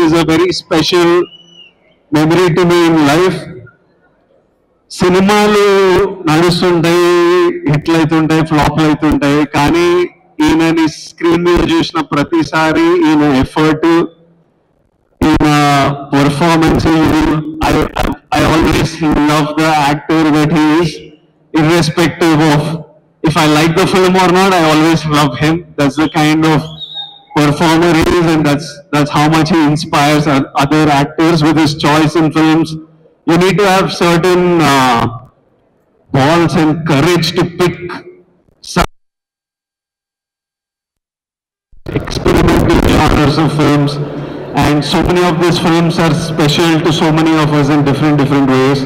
is a very special memory to me in life. సినిమాలు నడుస్తుంటాయి, హిట్లు అవుతుంటాయి, ఫ్లాప్లు అవుతుంటాయి, కానీ ఈయనని స్క్రీన్ మీద చూసిన ప్రతిసారి ఈయన ఎఫర్ట్, ఈయన performance, I always love the actor that he is, irrespective of if I like the film or not, I always love him. That's the kind of performer he is, and that's how much he inspires other actors with his choice in films. You need to have certain balls and courage to pick some experimental genres of films, and so many of these films are special to so many of us in different ways.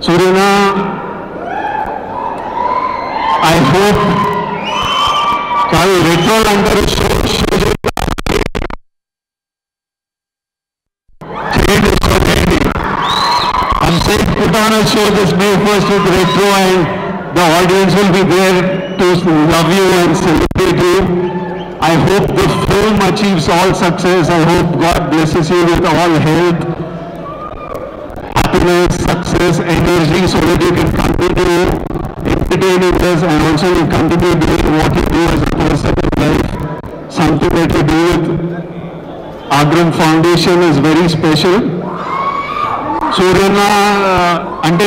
Suryana, I hope retro under I'm saying put on a show this May 1st with retro, and the audience will be there to love you and celebrate you. I hope the film achieves all success. I hope God blesses you with all health, happiness, success, energy, so that you can continue entertaining us and also you continue doing what you do as a person in life. Something that you do with Agram Foundation is very special. సూర్యన్న అంటే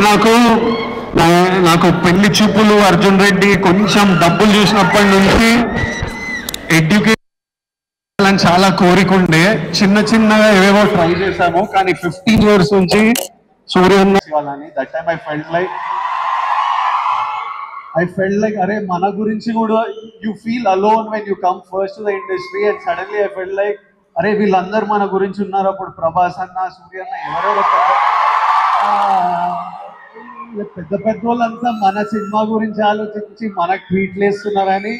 నాకు పెళ్లి చూపులు, అర్జున్ రెడ్డి, కొంచెం డబ్బులు చూసినప్పటి నుంచి education చాలా కోరికుండే, చిన్నగా ఏవేవో ట్రై చేశాము, కానీ 15 years నుంచి సూర్యన్న that time I felt like అరే మన గురించి కూడా you feel alone when you come first to the industry, and suddenly I felt like అరే వీళ్ళందరూ మన గురించి ఉన్నారు. అప్పుడు ప్రభాస్ అన్న, సూర్యన్న, ఎవరెవరో పెద్ద వాళ్ళంతా మన సినిమా గురించి ఆలోచించి మనకు ట్వీట్లు వేస్తున్నారని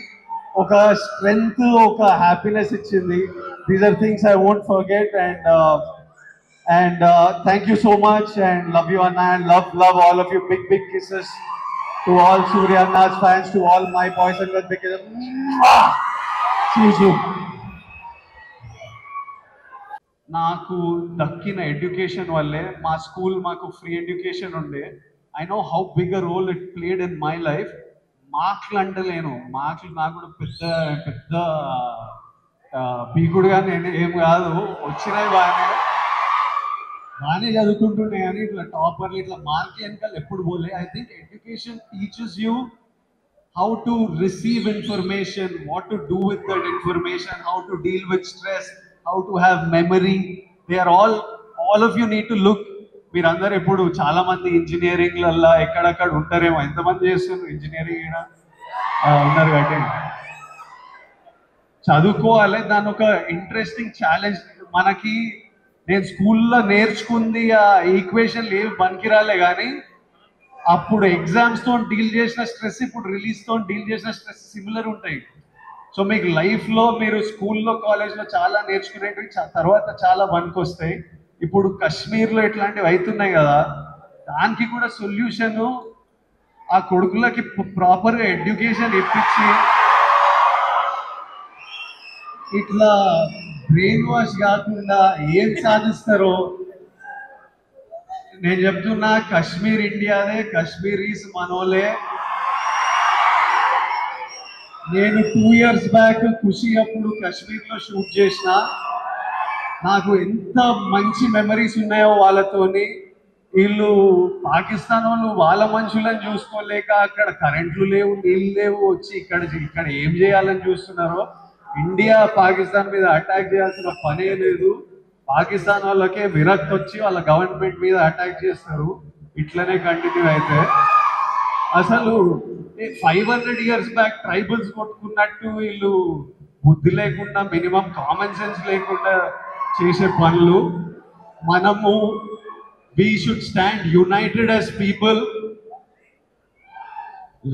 ఒక స్ట్రెంగ్త్, ఒక హ్యాపీనెస్ ఇచ్చింది. These are things I won't forget. And thank you so much and love you అన్న, and love all of you. Big kisses to all Surya Anna's fans, to all my boys and girls, because see you. నాకు దక్కిన education వల్లే, మా school మాకు free education ఉండే. I know how big a role it played in my life. మార్కులు అంటలేను, మార్కులు నాకు కూడా పెద్ద పీకుడుగా నేను ఏం కాదు, వచ్చినాయి బాగానే చదువుకుంటుండే, కానీ ఇట్లా టాపర్లు ఇట్లా మార్క్ వెనకాల ఎప్పుడు పోలే. I think education teachers you how to receive information, what to do with that information, how to deal with stress, how to have memory. They are all of you need to look. మీరందరూ ఇప్పుడు చాలా మంది ఇంజనీరింగ్లల్లా ఎక్కడక్కడ ఉంటారేమో, ఎంతమంది చేస్తున్నారు engineering? ఉన్నారు కాబట్టి చదువుకోవాలి. దాని ఒక ఇంట్రెస్టింగ్ ఛాలెంజ్. మనకి నేను స్కూల్లో నేర్చుకుంది ఆ ఈక్వేషన్లు ఏవి పనికిరాలే, కానీ అప్పుడు ఎగ్జామ్స్తో డీల్ చేసిన స్ట్రెస్, ఇప్పుడు రిలీజ్తో డీల్ చేసిన స్ట్రెస్ సిమిలర్ ఉంటాయి. సో మీకు లైఫ్లో మీరు స్కూల్లో, కాలేజ్లో చాలా నేర్చుకునేవి తర్వాత చాలా పనికొస్తాయి. ఇప్పుడు కాశ్మీర్లో ఇట్లాంటివి అవుతున్నాయి కదా, దానికి కూడా సొల్యూషను ఆ కొడుకులకి ప్రాపర్గా ఎడ్యుకేషన్ ఇప్పించి ఇట్లా బ్రెయిన్ వాష్ కాకుండా ఏం సాధిస్తారో నేను చెప్తున్నా. కాశ్మీర్ ఇండియాదే, కాశ్మీరీస్ మనోలే. నేను 2 years బ్యాక్ ఖుషి అప్పుడు కాశ్మీర్లో షూట్ చేసిన. నాకు ఎంత మంచి మెమరీస్ ఉన్నాయో వాళ్ళతోని. వీళ్ళు పాకిస్తాన్ వాళ్ళు వాళ్ళ మనుషులను చూసుకోలేక అక్కడ కరెంట్లు లేవు, నీళ్ళు లేవు, వచ్చి ఇక్కడ ఏం చేయాలని చూస్తున్నారో. ఇండియా పాకిస్తాన్ మీద అటాక్ చేయాల్సిన పనే లేదు. పాకిస్తాన్ వాళ్ళకే విరక్తి వచ్చి వాళ్ళ గవర్నమెంట్ మీద అటాక్ చేస్తారు. ఇట్లనే కంటిన్యూ అయితే అసలు 500 years బ్యాక్ ట్రైబల్స్ కొట్టుకున్నట్టు వీళ్ళు బుద్ధి లేకుండా, మినిమం కామన్ సెన్స్ లేకుండా చేసే పనులు. మనము we should stand united as people,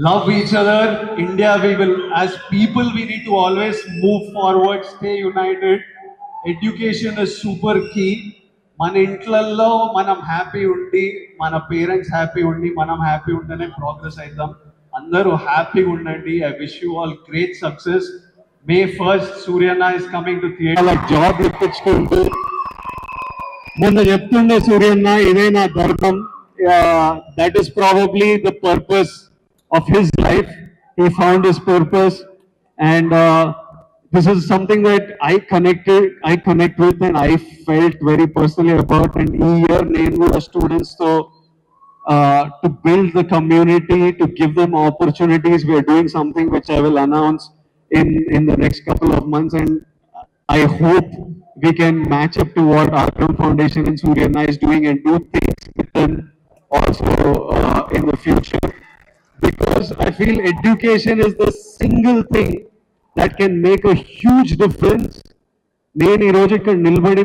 love each other. India, we will, as people, we need to always move forward, stay united. Education is super key. మన ఇంట్లల్లో మనం happy ఉండి, మన పేరెంట్స్ హ్యాపీ ఉండి, మనం హ్యాపీ ఉంటేనే ప్రోగ్రెస్ అవుతాం. అందరూ హ్యాపీగా ఉండండి. I wish you all great success. May 1st, Suryana is coming to theatre. అలా జాబ్ ఇప్పించుకుంటూ మొన్న చెప్తుండే సూర్యన్న ఇదే నా ధర్మం. That is probably the purpose of his life. He found his purpose and this is something that I connect with and I felt very personally about. And ఈ year నేను కూడా students తో to build the community, to give them opportunities. We are doing something which I will announce in the next couple of months, and I hope we can match up to what Akram Foundation and Suryana is doing and do things with them also in the future. Because I feel education is the single thing that can make a huge difference. నేను ఈ రోజు ఇక్కడ నిలబడి